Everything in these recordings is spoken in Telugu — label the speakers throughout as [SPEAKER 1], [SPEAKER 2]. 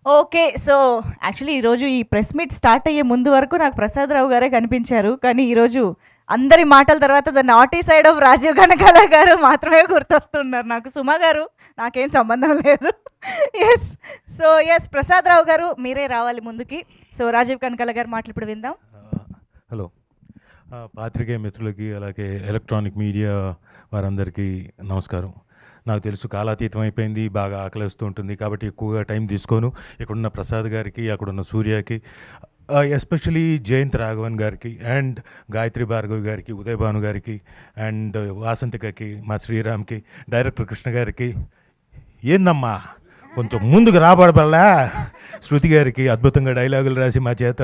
[SPEAKER 1] ఓకే. సో, యాక్చువల్లీ ఈరోజు ఈ ప్రెస్ మీట్ స్టార్ట్ అయ్యే ముందు వరకు నాకు ప్రసాదరావు గారే కనిపించారు. కానీ ఈరోజు అందరి మాటల తర్వాత the naughty side of Rajeev Kanakala గారు మాత్రమే గుర్తొస్తున్నారు నాకు. సుమ గారు నాకేం సంబంధం లేదు. యెస్. సో, యెస్ ప్రసాదరావు గారు మీరే రావాలి ముందుకి. సో, రాజీవ్ కనకాల గారి మాటలు ఇప్పుడు విందాం.
[SPEAKER 2] హలో. పాత్రికేయ మిత్రులకి అలాగే ఎలక్ట్రానిక్ మీడియా వారందరికీ నమస్కారం. నాకు తెలుసు కాలాతీతం అయిపోయింది, బాగా ఆకలిస్తూ ఉంటుంది, కాబట్టి ఎక్కువగా టైం తీసుకోను. ఇక్కడున్న ప్రసాద్ గారికి, అక్కడున్న సూర్యకి, ఎస్పెషలీ జయంత్ రాఘవన్ గారికి అండ్ గాయత్రి భార్గవి గారికి, ఉదయ్ భాను గారికి అండ్ వాసంతికకి, మా శ్రీరామ్కి, డైరెక్టర్ కృష్ణ గారికి, ఏందమ్మా కొంచెం ముందుకు రాబడబల్లా, శృతి గారికి అద్భుతంగా డైలాగులు రాసి మా చేత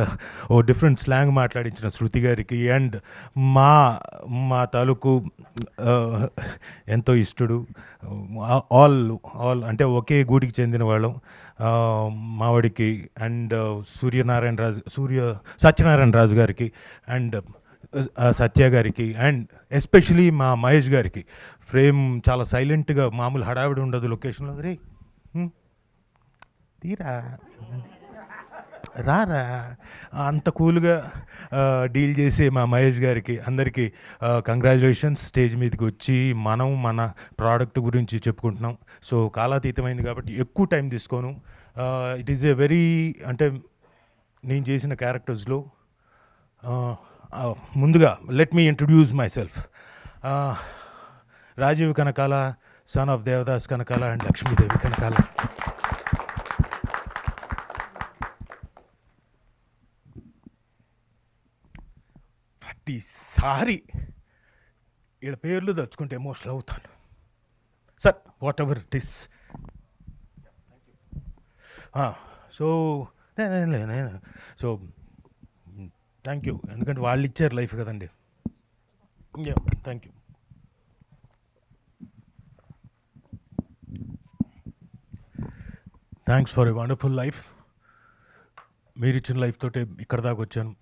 [SPEAKER 2] ఓ డిఫరెంట్ స్లాంగ్ మాట్లాడించిన శృతి గారికి అండ్ మా మా తాలూకు ఎంతో ఇష్టడు, ఆల్ ఆల్ అంటే ఒకే గూడికి చెందిన వాళ్ళం, మావాడికి అండ్ సత్యనారాయణ రాజు గారికి అండ్ సత్య గారికి అండ్ ఎస్పెషలీ మా మహేష్ గారికి. ఫ్రేమ్ చాలా సైలెంట్గా, మామూలు హడావిడి ఉండదు లొకేషన్లో, రే తీరా రారా అంత కూల్గా డీల్ చేసే మా మహేష్ గారికి అందరికీ కంగ్రాచులేషన్స్. స్టేజ్ మీదకి వచ్చి మనం మన ప్రోడక్ట్ గురించి చెప్పుకుంటున్నాం. సో కాలాతీతమైంది కాబట్టి ఎక్కువ టైం తీసుకోను. ఇట్ ఈస్ ఏ వెరీ, అంటే నేను చేసిన క్యారెక్టర్స్లో ముందుగా let me introduce myself. Rajeev Kanakala, son of Devadas Kanakala and Lakshmidevi Kanakala. ప్రతిసారి వీళ్ళ పేర్లు తలుచుకుంటే ఎమోషనల్ అవుతాను sir, whatever it is. So so thank you, ఎందుకంటే వాళ్ళు ఇచ్చారు లైఫ్ కదండి. Thank you. Thanks for a wonderful life. మీరు ఇచ్చిన లైఫ్ తోటే ఇక్కడ దాకా వచ్చాను.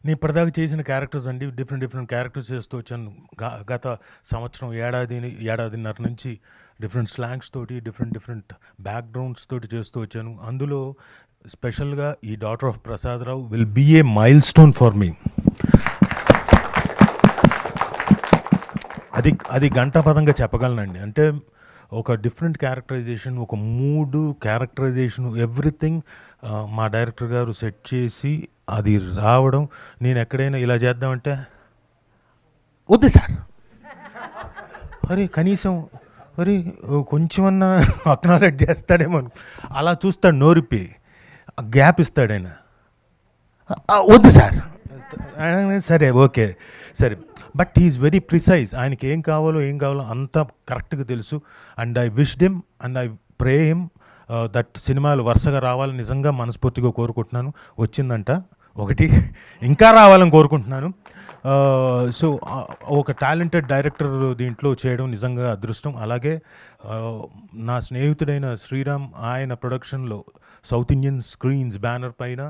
[SPEAKER 2] నేను ఇప్పటిదాకా చేసిన క్యారెక్టర్స్ అండి, డిఫరెంట్ క్యారెక్టర్స్ చేస్తూ వచ్చాను. గత సంవత్సరం ఏడాదిన్నర నుంచి డిఫరెంట్ స్లాంగ్స్ తోటి, డిఫరెంట్ బ్యాక్గ్రౌండ్స్ తోటి చేస్తూ వచ్చాను. అందులో స్పెషల్గా ఈ daughter of Prasadarao will be a milestone for me. అది గంటాపదంగా చెప్పగలనండి. అంటే ఒక డిఫరెంట్ క్యారెక్టరైజేషన్, ఒక మూడు క్యారెక్టరైజేషన్, ఎవ్రీథింగ్ మా డైరెక్టర్ గారు సెట్ చేసి అది రావడం. నేను ఎక్కడైనా ఇలా చేద్దామంటే వద్దు సార్, అరే కనీసం అరే కొంచెమన్నా అక్నాలెడ్జ్ చేస్తాడేమో, అలా చూస్తాడు, నోరిపి గ్యాప్ ఇస్తాడు ఆయన. వద్దు సార్, సరే ఓకే సరే, బట్ హీఈస్ వెరీ ప్రిసైజ్. ఆయనకి ఏం కావాలో అంతా కరెక్ట్గా తెలుసు. And I wished him and I pray him that సినిమాలు వరుసగా రావాలని నిజంగా మనస్ఫూర్తిగా కోరుకుంటున్నాను. వచ్చిందంట ఒకటి, ఇంకా రావాలని కోరుకుంటున్నాను. సో ఒక టాలెంటెడ్ డైరెక్టర్ దీంట్లో చేయడం నిజంగా అదృష్టం. అలాగే నా స్నేహితుడైన శ్రీరామ్, ఆయన ప్రొడక్షన్లో సౌత్ ఇండియన్ స్క్రీన్స్ బ్యానర్ పైన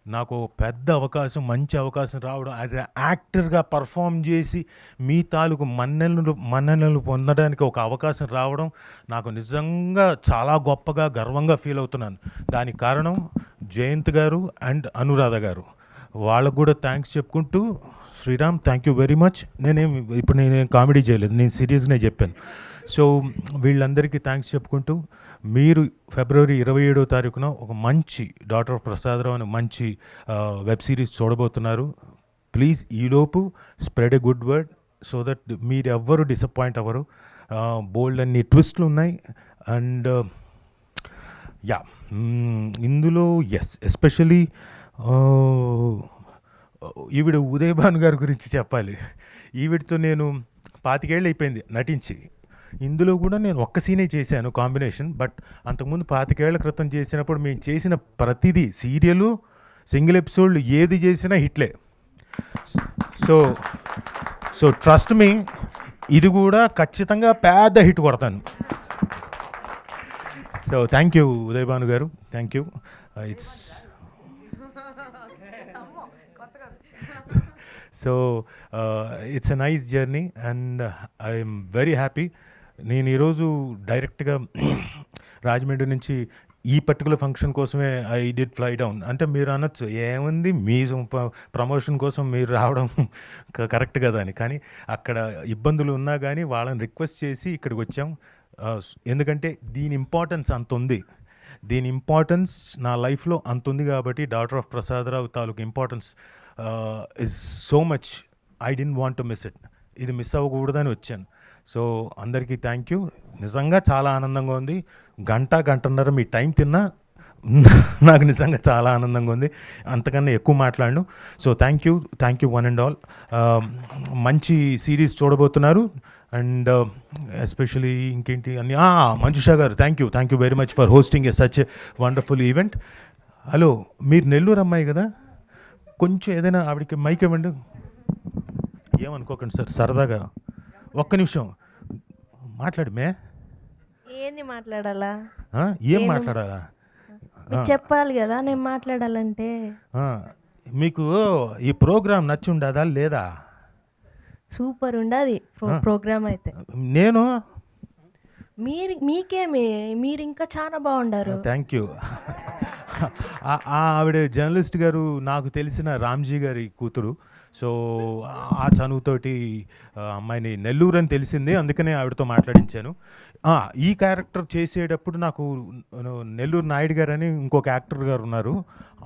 [SPEAKER 2] నాకు పెద్ద అవకాశం, మంచి అవకాశం రావడం, యాజ్ ఎ యాక్టర్గా పర్ఫామ్ చేసి మీ తాలూకు మన్ననలు పొందడానికి ఒక అవకాశం రావడం నాకు నిజంగా చాలా గొప్పగా, గర్వంగా ఫీల్ అవుతున్నాను. దానికి కారణం జయంత్ గారు అండ్ అనురాధ గారు. వాళ్ళకు కూడా థ్యాంక్స్ చెప్పుకుంటూ, Sriram thank you very much. నేనేం కామెడీ చేయలేదు, నేను సీరియస్గానే చెప్పాను. సో వీళ్ళందరికీ థ్యాంక్స్ చెప్పుకుంటూ, మీరు ఫిబ్రవరి 27వ తారీఖున ఒక మంచి డాటర్ ఆఫ్ ప్రసాదరావు అనే మంచి వెబ్ సిరీస్ చూడబోతున్నారు. ప్లీజ్ ఈలోపు spread a good word so that మీరు ఎవ్వరు డిసప్పాయింట్ అవ్వరు. బోల్డ్ అన్ని ట్విస్ట్లు ఉన్నాయి. అండ్ యా, ఇందులో ఎస్పెషలీ ఈవిడ ఉదయ్ భాను గారి గురించి చెప్పాలి. ఈవిడతో నేను 25 ఏళ్ళు అయిపోయింది నటించి. ఇందులో కూడా నేను ఒక్క సీనే చేశాను కాంబినేషన్. బట్ అంతకుముందు 25 ఏళ్ల క్రితం చేసినప్పుడు మేము చేసిన ప్రతిదీ సీరియలు, సింగిల్ ఎపిసోడ్లు ఏది చేసినా హిట్లే. సో ట్రస్ట్ మీ, ఇది కూడా ఖచ్చితంగా పెద్ద హిట్ కొడతాను. So thank you Uday Bhanu garu, thank you. It's so it's a nice journey and I'm very happy. నేను ఈరోజు డైరెక్ట్గా రాజమండ్రి నుంచి ఈ పర్టికులర్ ఫంక్షన్ కోసమే ఐ డిడ్ ఫ్లై డౌన్ అంటే మీరు అనొచ్చు ఏముంది మీ ప్రమోషన్ కోసం మీరు రావడం కరెక్ట్ కదా అని. కానీ అక్కడ ఇబ్బందులు ఉన్నా కానీ వాళ్ళని రిక్వెస్ట్ చేసి ఇక్కడికి వచ్చాం. ఎందుకంటే దీని ఇంపార్టెన్స్ అంత ఉంది, దీని ఇంపార్టెన్స్ నా లైఫ్లో అంత ఉంది కాబట్టి డాటర్ ఆఫ్ ప్రసాదరావు తాలూకు importance is so much. I don't want to miss it. ఇది మిస్ అవ్వకూడదని వచ్చాను. సో అందరికీ థ్యాంక్ యూ. నిజంగా చాలా ఆనందంగా ఉంది. గంటన్నర మీ టైం తిన్నా నాకు నిజంగా చాలా ఆనందంగా ఉంది. అంతకన్నా ఎక్కువ మాట్లాడను. So thank you one and all. మంచి సిరీస్ చూడబోతున్నారు. అండ్ ఎస్పెషలీ ఇంకేంటి అన్ని మంజుషా గారు thank you very much for hosting a such a wonderful event. Hello, మీరు నెల్లూరు అమ్మాయి కదా, కొంచెం ఏదైనా ఆవిడకి మైక్ ఇవ్వండి. ఏమనుకోకండి సార్, సరదాగా ఒక్క నిమిషం మాట్లాడి మే.
[SPEAKER 3] ఏంది మాట్లాడాలా?
[SPEAKER 2] ఏం మాట్లాడాలా
[SPEAKER 3] మీకు చెప్పాలి కదా నేను మాట్లాడాలంటే.
[SPEAKER 2] మీకు ఈ ప్రోగ్రామ్ నచ్చి ఉండదా లేదా?
[SPEAKER 3] సూపర్ ఉండదు ప్రోగ్రామ్ అయితే.
[SPEAKER 2] నేను
[SPEAKER 3] మీకేమి, మీరు ఇంకా చాలా బాగుండారు.
[SPEAKER 2] Thank you. ఆవిడ జర్నలిస్ట్ గారు, నాకు తెలిసిన రామ్జీ గారి కూతురు. సో ఆ చనువుతోటి అమ్మాయిని నెల్లూరు అని తెలిసింది, అందుకనే ఆవిడతో మాట్లాడించాను. ఈ క్యారెక్టర్ చేసేటప్పుడు నాకు నెల్లూరు నాయుడు గారు అని ఇంకొక యాక్టర్ గారు ఉన్నారు,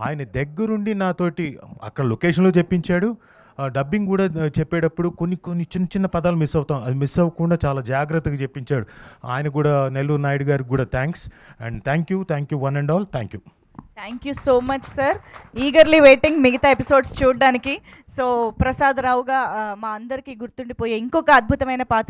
[SPEAKER 2] ఆయన దగ్గరుండి నాతోటి అక్కడ లొకేషన్లో చెప్పించాడు. డబ్బింగ్ కూడా చెప్పేటప్పుడు కొన్ని చిన్న పదాలు మిస్ అవుతాం, అది మిస్ అవ్వకుండా చాలా జాగ్రత్తగా చెప్పించాడు. ఆయన కూడా, నెల్లూరు నాయుడు గారికి కూడా thanks. And thank you one and all. Thank you
[SPEAKER 1] so much sir. Eagerly waiting మిగతా ఎపిసోడ్స్ చూడడానికి. సో ప్రసాద్ రావుగా మా అందరికీ గుర్తుండిపోయే ఇంకొక అద్భుతమైన పాత్ర